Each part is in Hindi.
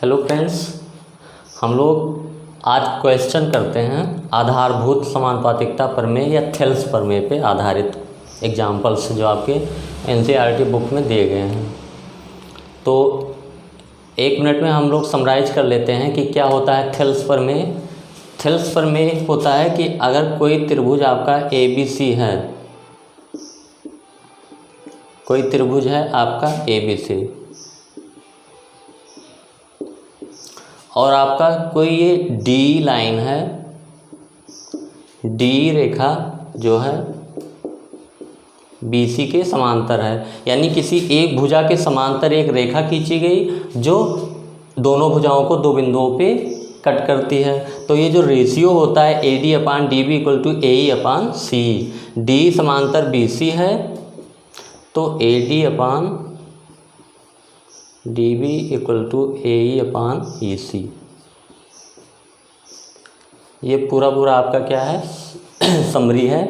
हेलो फ्रेंड्स, हम लोग आज क्वेश्चन करते हैं आधारभूत समानुपातिकता प्रमेय या थेल्स प्रमेय पे आधारित एग्जाम्पल्स जो आपके एनसीईआरटी बुक में दिए गए हैं। तो एक मिनट में हम लोग समराइज कर लेते हैं कि क्या होता है थेल्स प्रमेय। थेल्स प्रमेय होता है कि अगर कोई त्रिभुज आपका ABC है, कोई त्रिभुज है आपका ABC और आपका कोई ये D लाइन है, D रेखा जो है BC के समांतर है, यानी किसी एक भुजा के समांतर एक रेखा खींची गई जो दोनों भुजाओं को दो बिंदुओं पे कट करती है। तो ये जो रेशियो होता है AD/DB = AE/C, D समांतर BC है तो AD/DB = AE/EC। ये पूरा आपका क्या है समरी है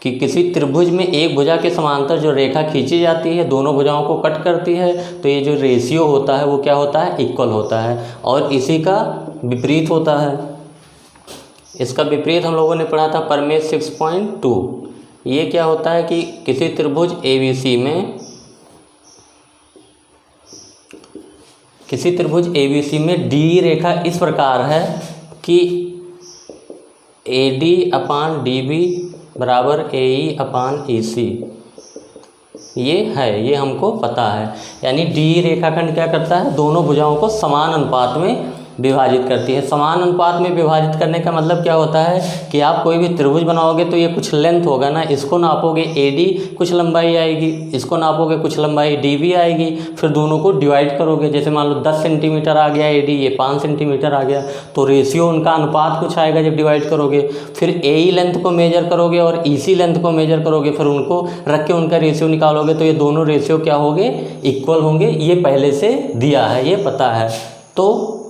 कि किसी त्रिभुज में एक भुजा के समांतर जो रेखा खींची जाती है दोनों भुजाओं को कट करती है, तो ये जो रेशियो होता है वो क्या होता है, इक्वल होता है। और इसी का विपरीत होता है, इसका विपरीत हम लोगों ने पढ़ा था प्रमेय 6.2। ये क्या होता है कि किसी त्रिभुज ABC में D रेखा इस प्रकार है कि AD/DB = AE/EC। ये हमको पता है, यानी D रेखाखंड क्या करता है, दोनों भुजाओं को समान अनुपात में विभाजित करती है। समान अनुपात में विभाजित करने का मतलब क्या होता है कि आप कोई भी त्रिभुज बनाओगे तो ये कुछ लेंथ होगा ना, इसको नापोगे AD कुछ लंबाई आएगी, इसको नापोगे कुछ लंबाई DB आएगी, फिर दोनों को डिवाइड करोगे। जैसे मान लो 10 सेंटीमीटर आ गया AD, ये 5 सेंटीमीटर आ गया, तो रेशियो उनका अनुपात कुछ आएगा जब डिवाइड करोगे। फिर AE लेंथ को मेजर करोगे और EC लेंथ को मेजर करोगे, फिर उनको रख के उनका रेशियो निकालोगे, तो ये दोनों रेशियो क्या होंगे, इक्वल होंगे। ये पहले से दिया है, ये पता है। तो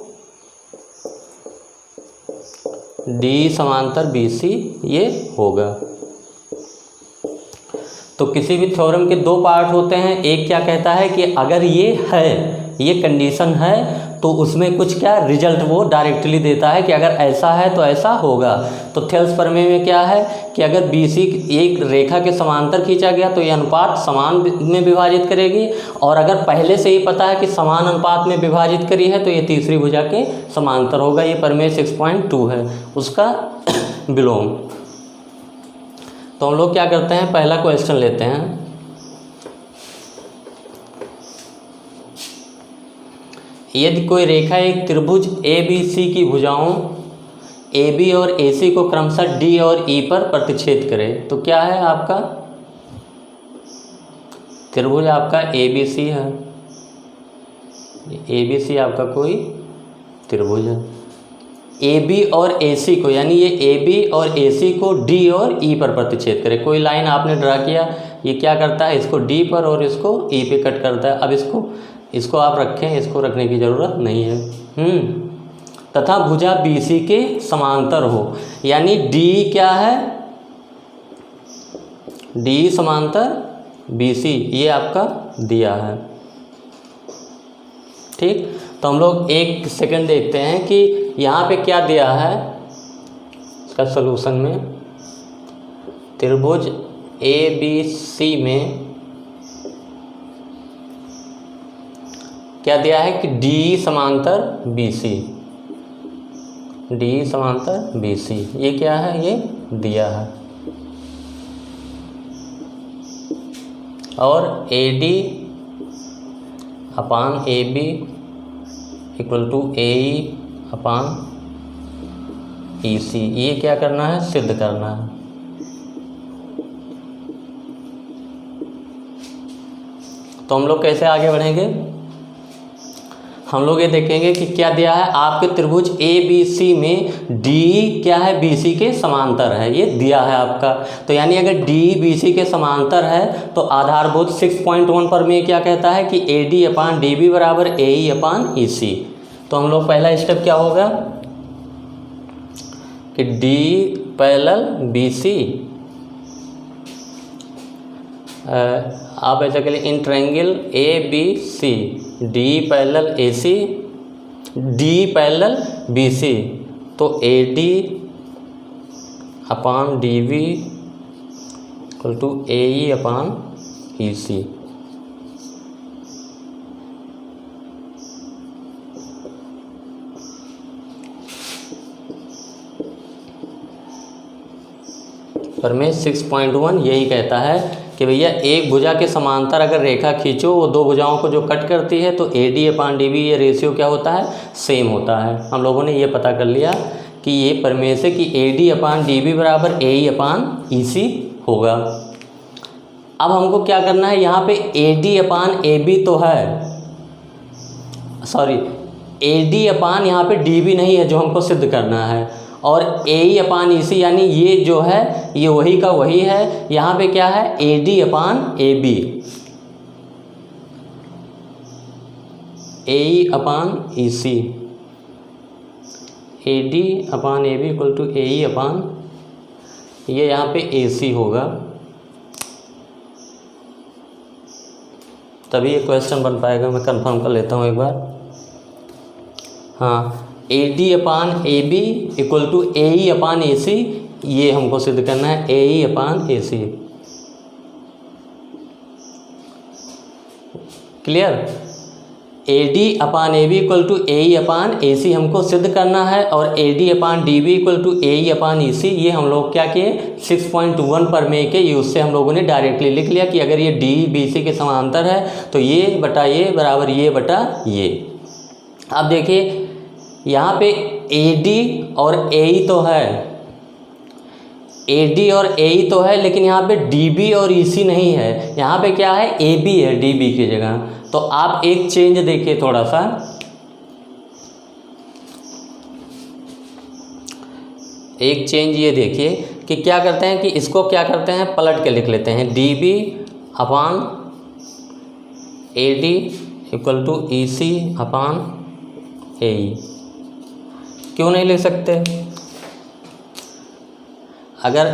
D समांतर BC ये होगा। तो किसी भी थ्योरम के दो पार्ट होते हैं, एक क्या कहता है कि अगर ये है, ये कंडीशन है, तो उसमें कुछ क्या रिजल्ट वो डायरेक्टली देता है कि अगर ऐसा है तो ऐसा होगा। तो थेल्स प्रमेय में क्या है कि अगर BC एक रेखा के समांतर खींचा गया तो ये अनुपात समान में विभाजित करेगी, और अगर पहले से ही पता है कि समान अनुपात में विभाजित करी है तो ये तीसरी भुजा के समांतर होगा। ये प्रमेय 6.2 है, उसका विलोम। तो हम लोग क्या करते हैं, पहला क्वेश्चन लेते हैं। यदि कोई रेखा एक त्रिभुज ABC की भुजाओं AB और AC को क्रमशः D और E पर प्रतिच्छेद करे, तो क्या है आपका त्रिभुज आपका ABC है, ABC आपका कोई त्रिभुज है। AB और AC को, यानी ये AB और AC को D और E पर प्रतिच्छेद करे। कोई लाइन आपने ड्रा किया, ये क्या करता है, इसको D पर और इसको E पे कट करता है। अब इसको आप रखें, इसको रखने की ज़रूरत नहीं है। तथा भुजा BC के समांतर हो, यानी D क्या है, D समांतर BC, ये आपका दिया है। ठीक, तो हम लोग एक सेकंड देखते हैं कि यहाँ पे क्या दिया है इसका सलूशन में। त्रिभुज ABC में क्या दिया है कि D समांतर BC, ये क्या है, ये दिया है। और AD/AB = AE/EC, ये क्या करना है, सिद्ध करना है। तो हम लोग कैसे आगे बढ़ेंगे, हम लोग ये देखेंगे कि क्या दिया है आपके त्रिभुज ABC में D क्या है, BC के समांतर है, ये दिया है आपका। तो यानी अगर D BC के समांतर है तो आधारभूत 6.1 पर में क्या कहता है कि AD/DB = AE/EC। तो हम लोग पहला स्टेप क्या होगा कि D पैरेलल BC आप ऐसा करिए, in triangle A B C D parallel A C D parallel B C, तो A D upon D B equal to A E upon E C. प्रमेय 6.1 यही कहता है कि भैया एक भुजा के समांतर अगर रेखा खींचो, वो दो भुजाओं को जो कट करती है, तो A D upon D V ये रेशियो क्या होता है, सेम होता है। हम लोगों ने ये पता कर लिया कि ये प्रमेय से कि A D upon D V बराबर ए ई अपान ई सी होगा। अब हमको क्या करना है, यहाँ पे ए डी अपान ए बी तो है, सॉरी ए डी अपान यहाँ पे डी वी नहीं है जो हमको सिद्ध करना है, और ए ई अपान ई सी यानी ये जो है ये वही का वही है। यहाँ पे क्या है, A D upon A B, A E upon E C, A D upon A B equal to A E upon, ये यहाँ पे ए सी होगा, तभी ये क्वेश्चन बन पाएगा। मैं कंफर्म कर लेता हूँ एक बार। हाँ, A D upon A B equal to A E upon A C, ये हमको सिद्ध करना है, A E upon A C. Clear? A D upon A B equal to A E upon A C हमको सिद्ध करना है, और A D upon D B equal to A E upon E C ये हम लोग क्या किए, 6.1 प्रमेय के यूज से हम लोगों ने डायरेक्टली लिख लिया कि अगर ये डी बी सी के समांतर है तो ये बटा ये बराबर ये बटा ये। अब देखिए यहाँ पे ए डी और ए ई तो है, ए डी और ए ई तो है, लेकिन यहाँ पे डी बी और ई सी नहीं है, यहाँ पे क्या है, ए बी है डी बी की जगह। तो आप एक चेंज देखिए थोड़ा सा, एक चेंज ये देखिए कि क्या करते हैं कि इसको क्या करते हैं, पलट के लिख लेते हैं, D B upon A D equal to E C upon A E. क्यों नहीं लिख सकते? अगर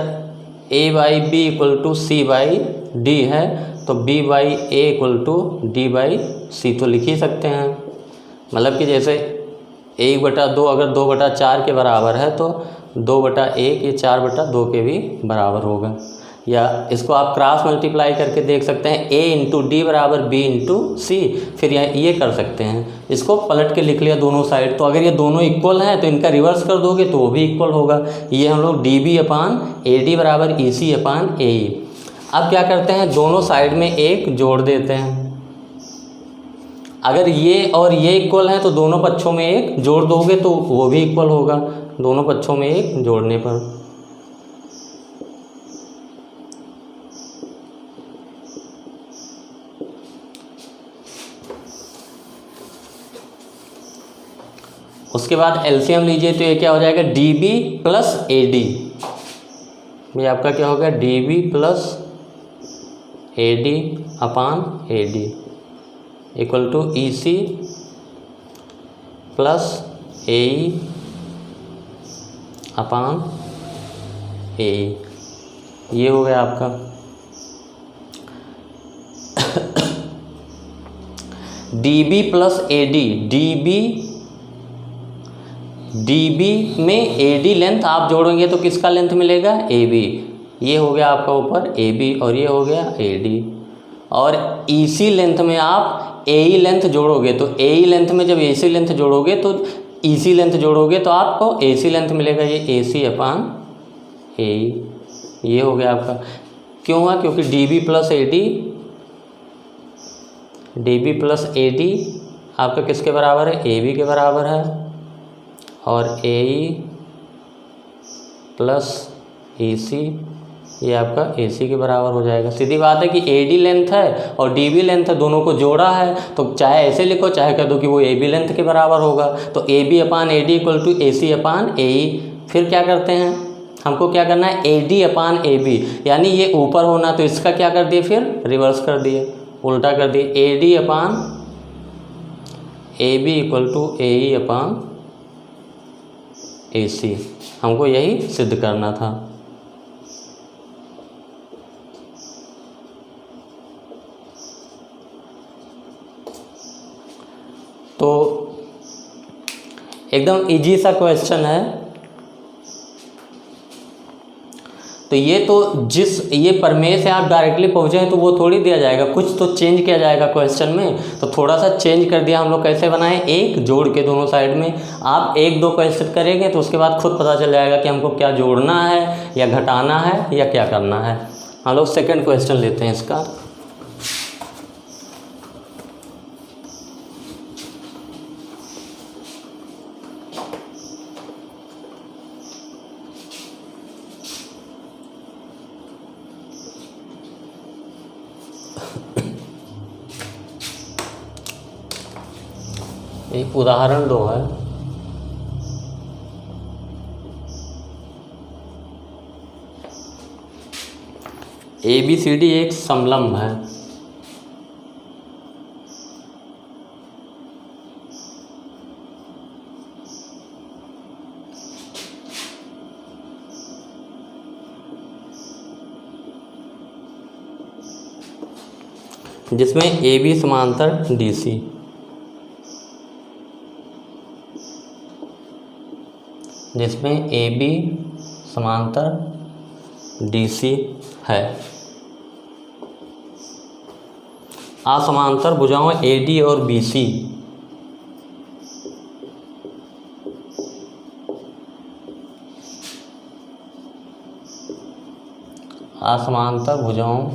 a by B equal to C by D है तो b by A equal to D by C तो लिख ही सकते हैं। मतलब कि जैसे 1/2 अगर 2/4 के बराबर है तो 2/1 ये 4/2 के भी बराबर होगा। या इसको आप क्रॉस मल्टीप्लाई करके देख सकते हैं, a इंटू डी बराबर b इंटू सी, फिर ये कर सकते हैं, इसको पलट के लिख लिया दोनों साइड। तो अगर ये दोनों इक्वल हैं तो इनका रिवर्स कर दोगे तो वो भी इक्वल होगा। ये हम लोग D B upon A D बराबर ई सी अपान ए ई। अब क्या करते हैं, दोनों साइड में एक जोड़ देते हैं। अगर ये और ये इक्वल हैं तो दोनों पक्षों में एक जोड़ दोगे तो वो भी इक्वल होगा, दोनों पक्षों में एक जोड़ने पर। उसके बाद एलसीएम लीजिए तो ये क्या हो जाएगा, D B plus A D, ये आपका क्या होगा, D B plus A D upon A D equal to E C plus A E upon A E. ये हो गया आपका। D B plus A D, D B में ए डी लेंथ आप जोड़ेंगे तो किसका लेंथ मिलेगा, ए बी। ये हो गया आपका ऊपर ए बी और ये हो गया ए डी। और ई सी लेंथ में आप ए ई लेंथ जोड़ोगे तो ए ई लेंथ में जब ए सी लेंथ जोड़ोगे तो ई सी लेंथ जोड़ोगे तो आपको ए सी लेंथ मिलेगा, ये ए सी अपान ए ई। ये हो गया आपका। क्यों हुआ, क्योंकि D B plus A D, D B plus A D आपका किसके बराबर है, ए बी के बराबर है, और ए ई प्लस ए सी ये आपका ए सी के बराबर हो जाएगा। सीधी बात है कि ए डी लेंथ है और डी बी लेंथ है, दोनों को जोड़ा है तो चाहे ऐसे लिखो चाहे कह दो कि वो ए बी लेंथ के बराबर होगा। तो A B upon A D equal to A C upon A E. फिर क्या करते हैं, हमको क्या करना है, A D upon A B, यानी ये ऊपर होना तो इसका क्या कर दिए, फिर रिवर्स कर दिए, उल्टा कर दिए, A D upon A B equal to A E upon A C. हमको यही सिद्ध करना था। तो एकदम इजी सा क्वेश्चन है। तो ये प्रमेय से आप डायरेक्टली पहुँचे हैं तो वो थोड़ी दिया जाएगा, कुछ तो चेंज किया जाएगा क्वेश्चन में। तो थोड़ा सा चेंज कर दिया हम लोग। कैसे बनाए? एक जोड़ के दोनों साइड में। आप 1-2 क्वेश्चन करेंगे तो उसके बाद खुद पता चल जाएगा कि हमको क्या जोड़ना है या घटाना है या क्या करना है। हम लोग सेकेंड क्वेश्चन लेते हैं इसका। एक उदाहरण 2 है। ABCD एक समलंब है। जिसमें AB समांतर DC, जिसमें AB समांतर DC है। असमांतर भुजाओं AD और BC असमांतर भुजाओं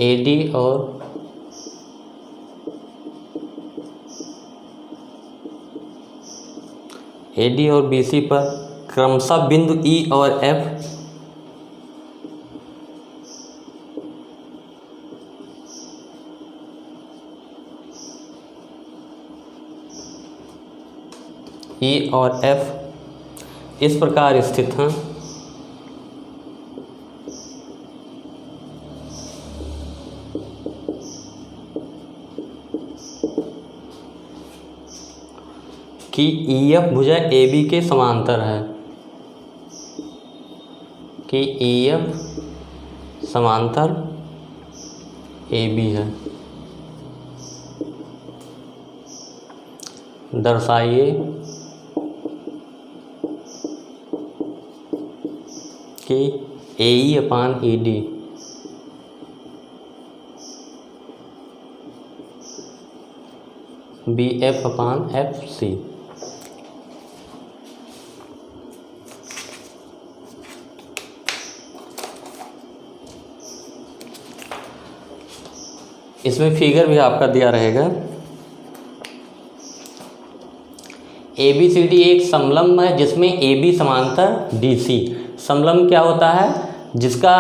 AD और BC पर क्रमशः बिंदु E और F इस प्रकार स्थित हैं कि EF भुजा AB के समांतर है, कि EF समांतर AB है। दर्शाइए कि AE/ED BF/FC इसमें फिगर भी आपका दिया रहेगा। ABCD एक समलंब है जिसमें AB समांतर DC। समलंब क्या होता है? जिसका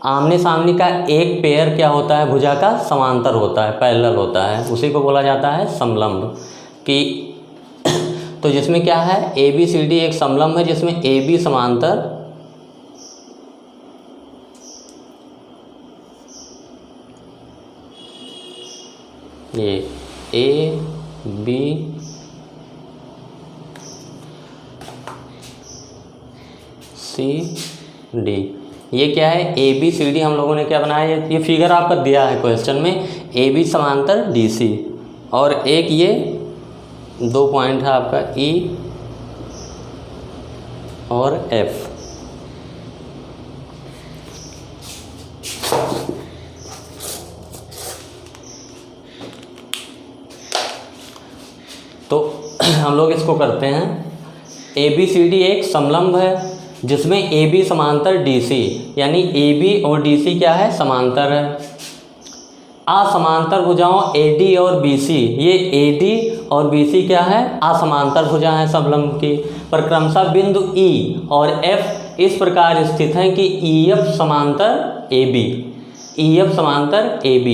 आमने सामने का एक पेयर क्या होता है? भुजा का समांतर होता है, पैरेलल होता है, उसी को बोला जाता है समलंब। कि तो जिसमें क्या है? ABCD एक समलंब है जिसमें AB समांतर ये ABCD, ये क्या है? ABCD हम लोगों ने क्या बनाया? ये फिगर आपका दिया है क्वेश्चन में, AB समांतर DC। और एक ये 2 पॉइंट है आपका E और F। तो हम लोग इसको करते हैं। ABCD एक समलंब है जिसमें AB समांतर DC, यानी AB और DC क्या है? समांतर है। असमांतर भुजाओं AD और BC, ये AD और BC क्या है? असमांतर भुजा है समलंब की। पर क्रमशः बिंदु E और F इस प्रकार स्थित हैं कि EF समांतर AB, EF समांतर AB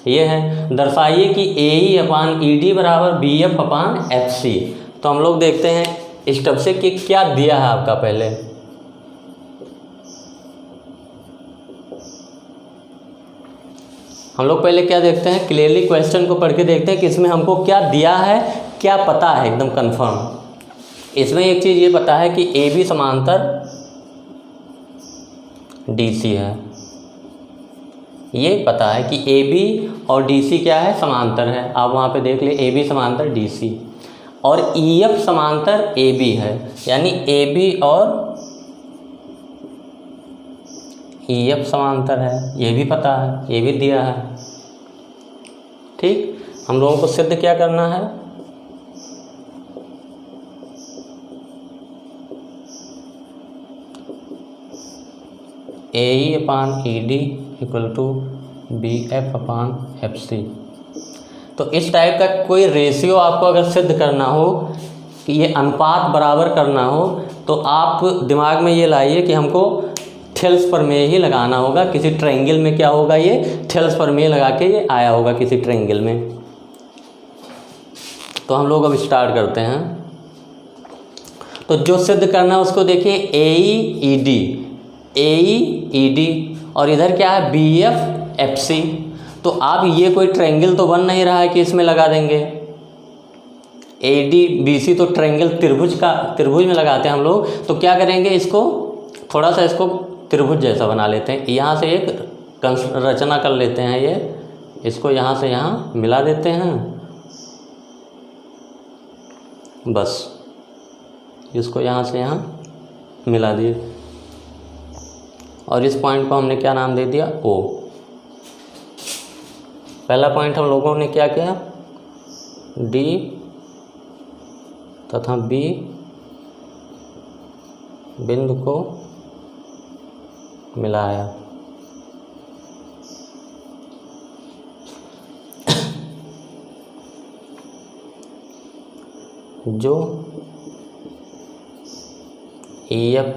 ये है। दर्शाइए कि AE/ED बराबर BF/FC। तो हम लोग देखते हैं स्टेप से कि क्या दिया है आपका। पहले हम लोग क्या देखते हैं? क्लियरली क्वेश्चन को पढ़ के देखते हैं कि इसमें हमको क्या दिया है, क्या पता है एकदम कंफर्म। इसमें एक चीज़ ये पता है कि AB समांतर DC है, ये पता है कि ए बी और डी सी क्या है, समांतर है। आप वहाँ पे देख ले, ए बी समांतर डी सी, और ई एफ समांतर ए बी है, यानी ए बी और ई एफ समांतर है, ये भी पता है, ये भी दिया है। ठीक, हम लोगों को सिद्ध क्या करना है, A E upon E D equal to B F upon F C. तो इस टाइप का कोई रेशियो आपको अगर सिद्ध करना हो कि ये अनुपात बराबर करना हो, तो आप दिमाग में ये लाइए कि हमको थेल्स प्रमेय ही लगाना होगा। किसी ट्रायंगल में क्या होगा, ये थेल्स प्रमेय लगा के ये आया होगा किसी ट्रायंगल में। तो हम लोग अब स्टार्ट करते हैं। तो जो सिद्ध करना है उसको देखिए, ए ई डी, ए ई डी, और इधर क्या है, बी एफ एफ सी। तो आप ये कोई ट्रायंगल तो बन नहीं रहा है कि इसमें लगा देंगे। ए डी बी सी तो ट्रायंगल त्रिभुज में लगाते हैं हम लोग। तो क्या करेंगे, इसको थोड़ा सा इसको त्रिभुज जैसा बना लेते हैं। यहाँ से एक रचना कर लेते हैं, ये इसको यहाँ से यहाँ मिला देते हैं, बस इसको यहाँ से यहाँ मिला दिए, और इस पॉइंट को हमने क्या नाम दे दिया, ओ। पहला पॉइंट हम लोगों ने क्या किया, डी तथा बी बिंदु को मिलाया। जो ई एफ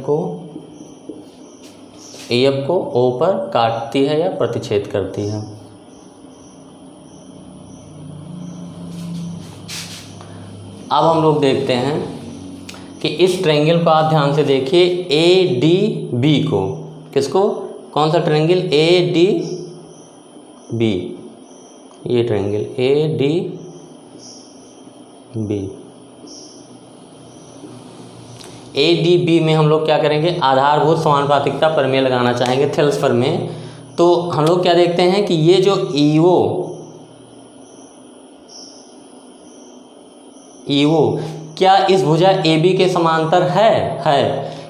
को ओ पर काटती है या प्रतिच्छेद करती है। अब हम लोग देखते हैं कि इस ट्रायंगल को आप ध्यान से देखिए, ए डी बी को, किसको, कौन सा ट्रायंगल, ए डी बी, ये triangle A D B. A D B में हम लोग क्या करेंगे, आधारभूत समानुपातिकता प्रमेय लगाना चाहेंगे, थेल्स प्रमेय। तो हम लोग क्या देखते हैं कि ये जो ईओ क्या इस भुजा ए बी के समांतर है,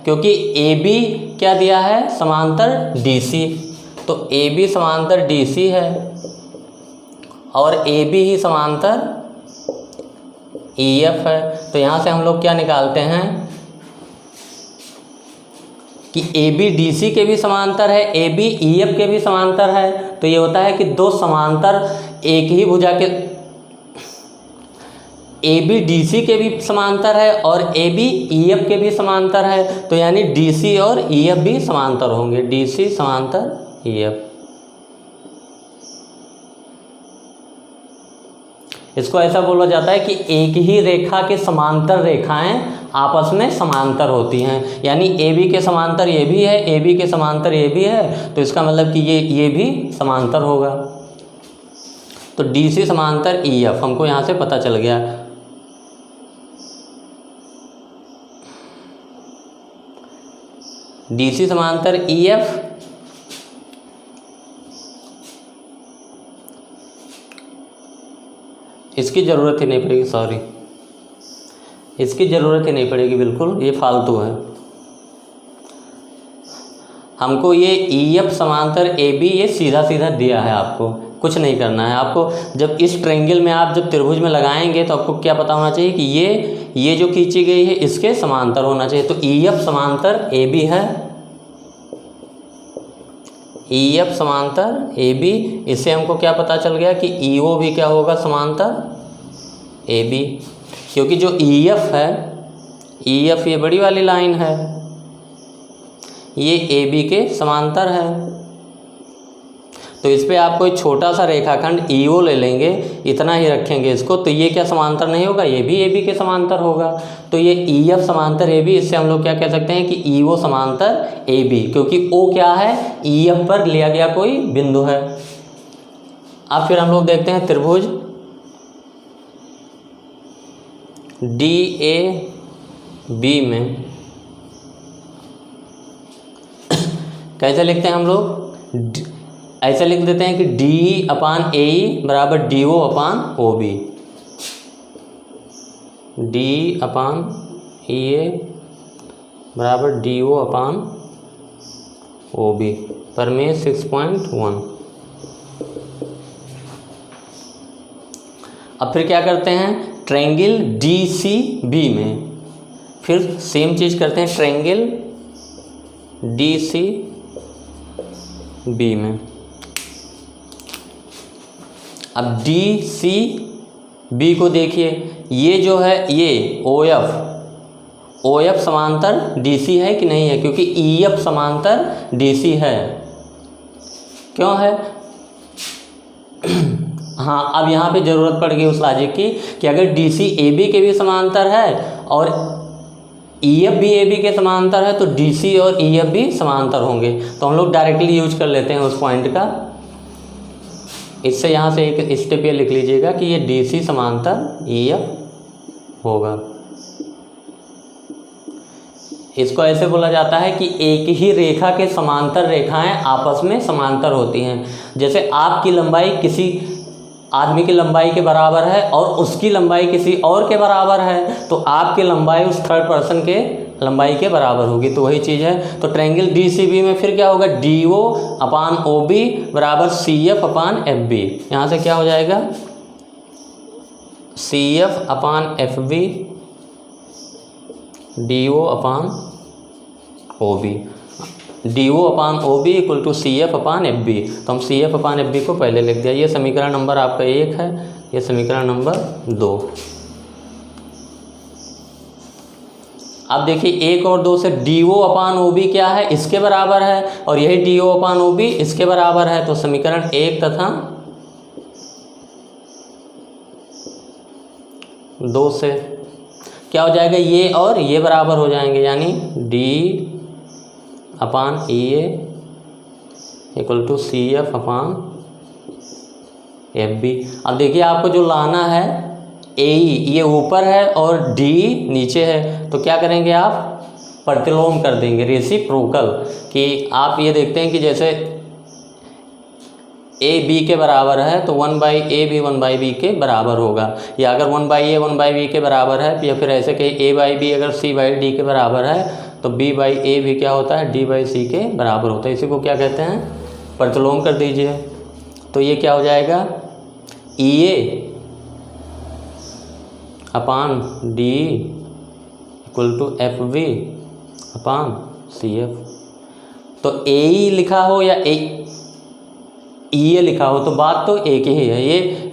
क्योंकि ए बी क्या दिया है, समांतर डी सी। तो ए बी समांतर डी सी है और ए बी ही समांतर ई एफ है। तो यहाँ से हम लोग क्या निकालते हैं कि ए बी डी सी के भी समांतर है, ए बी ई एफ के भी समांतर है। तो ये होता है कि दो समांतर एक ही भुजा के, ए बी डी सी के भी समांतर है और ए बी ई एफ के भी समांतर है। तो यानी डी सी और ई एफ भी समांतर होंगे, डी सी समांतर ई एफ। इसको ऐसा बोला जाता है कि एक ही रेखा के समांतर रेखाएं आपस में समांतर होती हैं। यानी ए बी के समांतर ये भी है, ए बी के समांतर ये भी है, तो इसका मतलब कि ये भी समांतर होगा। तो डी सी समांतर ई एफ हमको यहाँ से पता चल गया। डी सी समांतर ई एफ, इसकी ज़रूरत ही नहीं पड़ेगी, सॉरी, इसकी ज़रूरत ही नहीं पड़ेगी, बिल्कुल ये फालतू है। हमको ये ई एफ समांतर ए बी ये सीधा सीधा दिया है, आपको कुछ नहीं करना है। आपको जब इस ट्रायंगल में आप जब त्रिभुज में लगाएंगे तो आपको क्या पता होना चाहिए कि ये जो खींची गई है इसके समांतर होना चाहिए। तो ई एफ समांतर ए बी है, ई एफ समांतर ए बी, इससे हमको क्या पता चल गया कि ई ओ भी क्या होगा, समांतर ए बी। क्योंकि जो ई एफ है, ई एफ ये बड़ी वाली लाइन है, ये ए बी के समांतर है। तो इस पर आप कोई छोटा सा रेखाखंड ई ओ ले लेंगे, इतना ही रखेंगे इसको, तो ये क्या समांतर नहीं होगा, ये भी ए बी के समांतर होगा। तो ये ई एफ समांतर ए बी, इससे हम लोग क्या कह सकते हैं कि ई ओ समांतर ए बी, क्योंकि ओ क्या है, ई एफ पर लिया गया कोई बिंदु है। अब फिर हम लोग देखते हैं त्रिभुज डी ए बी में कैसे लिखते हैं हम लोग, ऐसे लिख देते हैं कि डी अपान ए बराबर D O upon O B, D upon E ए बराबर D O upon O B, प्रमेय 6.1। अब फिर क्या करते हैं, ट्रायंगल डी सी बी में फिर सेम चीज़ करते हैं, ट्रायंगल डी सी बी में। अब डी सी बी को देखिए, ये जो है ये ओ एफ समांतर डी सी है कि नहीं है, क्योंकि ई एफ समांतर डी सी है, क्यों है? हाँ, अब यहाँ पे ज़रूरत पड़ गई उस लॉजिक की कि अगर डी सी ए बी के भी समांतर है और ई एफ भी ए बी के समांतर है तो डी सी और ई एफ भी समांतर होंगे। तो हम लोग डायरेक्टली यूज कर लेते हैं उस पॉइंट का। इससे यहाँ से एक स्टेप ये लिख लीजिएगा कि ये डी सी समांतर ई एफ होगा। इसको ऐसे बोला जाता है कि एक ही रेखा के समांतर रेखाएं आपस में समांतर होती हैं। जैसे आपकी लंबाई किसी आदमी की लंबाई के बराबर है और उसकी लंबाई किसी और के बराबर है, तो आपकी लंबाई उस थर्ड पर्सन के लंबाई के बराबर होगी। तो वही चीज़ है। तो ट्रायंगल डी सी बी में फिर क्या होगा, D O upon O B बराबर C F upon F B. यहाँ से क्या हो जाएगा, C F upon F B D O upon O B, D O upon O B equal to C F upon F B. तो हम C F upon F B को पहले लिख दिया। ये समीकरण नंबर आपका 1 है, ये समीकरण नंबर 2। अब देखिए 1 और 2 से D O upon O B क्या है, इसके बराबर है, और यही D O upon O B इसके बराबर है। तो समीकरण 1 तथा 2 से क्या हो जाएगा, ये और ये बराबर हो जाएंगे, यानी D upon E A equal to C F upon F B. अब देखिए आपको जो लाना है ए ये ऊपर है और डी नीचे है, तो क्या करेंगे आप प्रतिलोम कर देंगे, रेसिप्रोकल। कि आप ये देखते हैं कि जैसे ए बी के बराबर है तो 1/a भी 1/b के बराबर होगा, या अगर 1/a 1/b के बराबर है, या फिर ऐसे कहीं a/b अगर c/d के बराबर है तो b/a भी क्या होता है, d/c के बराबर होता है। इसी को क्या कहते हैं, प्रतिलोम कर दीजिए। तो ये क्या हो जाएगा, EA upon D equal to FV upon CF। तो AE लिखा हो या EA लिखा हो तो बात तो एक ही है।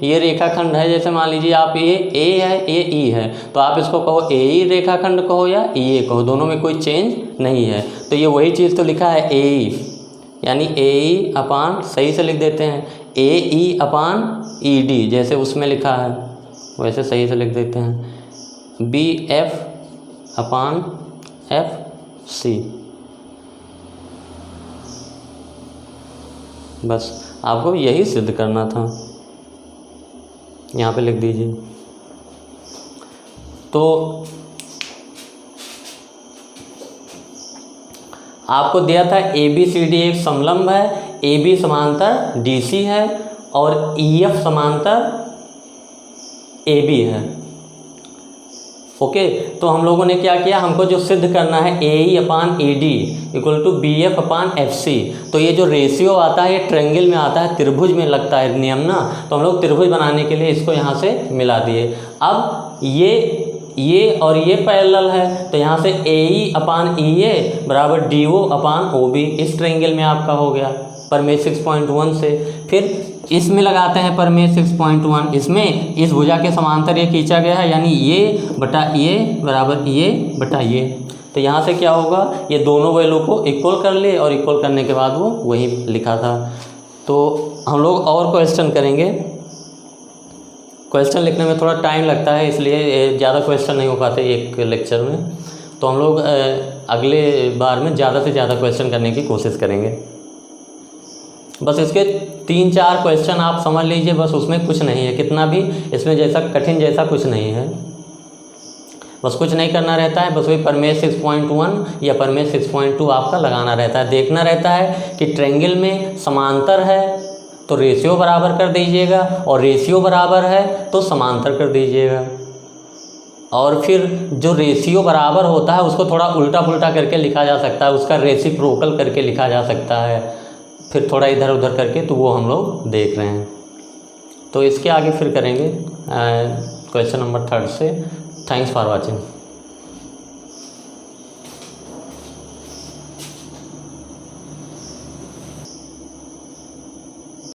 ये रेखाखंड है, जैसे मान लीजिए आप ये A है ये E है, तो आप इसको कहो AE रेखाखंड कहो या EA कहो, दोनों में कोई चेंज नहीं है। तो ये वही चीज़ तो लिखा है AE, यानी AE अपान, सही से लिख देते हैं AE अपान ED, जैसे उसमें लिखा है वैसे सही से लिख देते हैं BF अपान FC। बस आपको यही सिद्ध करना था, यहाँ पे लिख दीजिए। तो आपको दिया था ABCD एक समलंब है, AB समांतर DC है और EF समांतर AB है। ओके, तो हम लोगों ने क्या किया, हमको जो सिद्ध करना है AE upon ED equal to BF upon FC। तो ये जो रेशियो आता है ये ट्रायंगल में आता है, त्रिभुज में लगता है नियम ना, तो हम लोग त्रिभुज बनाने के लिए इसको यहाँ से मिला दिए। अब ये और ये पैरेलल है, तो यहाँ से AE अपान EA बराबर DO अपान OB, इस ट्रायंगल में आपका हो गया प्रमेय 6.1 से। फिर इसमें लगाते हैं प्रमेय 6.1, इसमें इस भुजा के समांतर ये खींचा गया है, यानी ये बटा ये बराबर ये बटा ये। तो यहाँ से क्या होगा, ये दोनों वैल्यू को इक्वल कर लिए और इक्वल करने के बाद वो वही लिखा था। तो हम लोग और क्वेश्चन करेंगे। क्वेश्चन लिखने में थोड़ा टाइम लगता है, इसलिए ज़्यादा क्वेश्चन नहीं हो पाते एक लेक्चर में। तो हम लोग अगले बार में ज़्यादा से ज़्यादा क्वेश्चन करने की कोशिश करेंगे। बस इसके 3-4 क्वेश्चन आप समझ लीजिए, बस उसमें कुछ नहीं है, कितना भी इसमें जैसा कठिन जैसा कुछ नहीं है। बस कुछ नहीं करना रहता है, बस वही प्रमेय 6.1 या प्रमेय 6.2 आपका लगाना रहता है। देखना रहता है कि ट्रायंगल में समांतर है तो रेशियो बराबर कर दीजिएगा, और रेशियो बराबर है तो समांतर कर दीजिएगा। और फिर जो रेशियो बराबर होता है उसको थोड़ा उल्टा पुल्टा करके लिखा जा सकता है, उसका रेसिप्रोकल करके लिखा जा सकता है, फिर थोड़ा इधर उधर करके, तो वो हम लोग देख रहे हैं। तो इसके आगे फिर करेंगे क्वेश्चन नंबर 3 से। Thanks for watching.